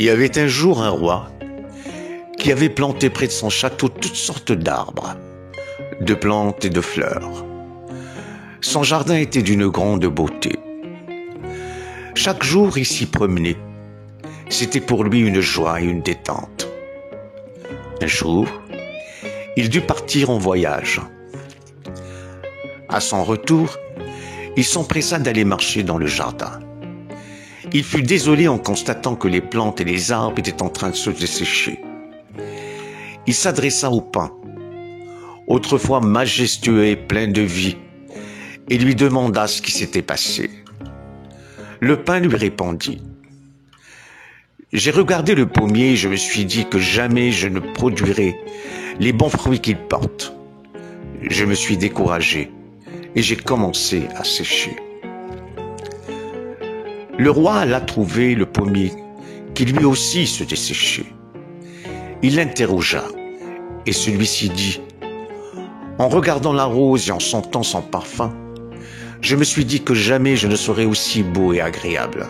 Il y avait un jour un roi qui avait planté près de son château toutes sortes d'arbres, de plantes et de fleurs. Son jardin était d'une grande beauté. Chaque jour, il s'y promenait. C'était pour lui une joie et une détente. Un jour, il dut partir en voyage. À son retour, il s'empressa d'aller marcher dans le jardin. Il fut désolé en constatant que les plantes et les arbres étaient en train de se dessécher. Il s'adressa au pin, autrefois majestueux et plein de vie, et lui demanda ce qui s'était passé. Le pin lui répondit: « J'ai regardé le pommier et je me suis dit que jamais je ne produirais les bons fruits qu'il porte. Je me suis découragé et j'ai commencé à sécher. » Le roi alla trouver le pommier qui lui aussi se desséchait. Il l'interrogea et celui-ci dit: « En regardant la rose et en sentant son parfum, je me suis dit que jamais je ne serais aussi beau et agréable.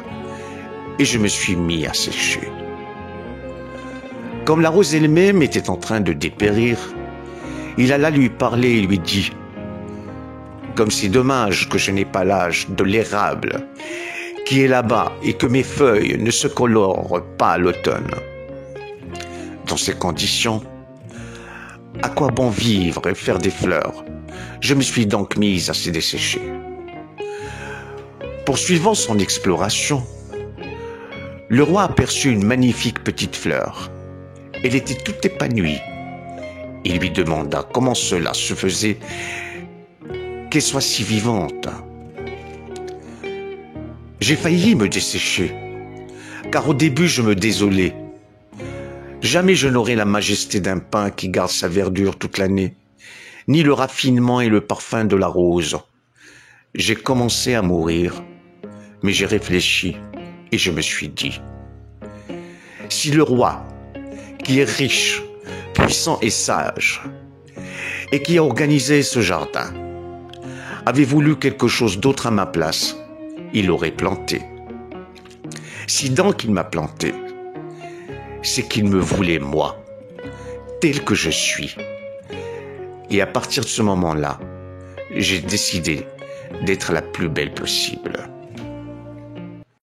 Et je me suis mis à sécher. » Comme la rose elle-même était en train de dépérir, il alla lui parler et lui dit: « Comme c'est dommage que je n'ai pas l'âge de l'érable qui est là-bas et que mes feuilles ne se colorent pas à l'automne. Dans ces conditions, à quoi bon vivre et faire des fleurs? Je me suis donc mise à se dessécher. » Poursuivant son exploration, le roi aperçut une magnifique petite fleur. Elle était toute épanouie. Il lui demanda comment cela se faisait qu'elle soit si vivante. « J'ai failli me dessécher, car au début je me désolais. Jamais je n'aurai la majesté d'un pin qui garde sa verdure toute l'année, ni le raffinement et le parfum de la rose. J'ai commencé à mourir, mais j'ai réfléchi et je me suis dit: si le roi, qui est riche, puissant et sage, et qui a organisé ce jardin, avait voulu quelque chose d'autre à ma place, il l'aurait planté. Si donc il m'a planté, c'est qu'il me voulait moi, tel que je suis. Et à partir de ce moment-là, j'ai décidé d'être la plus belle possible. »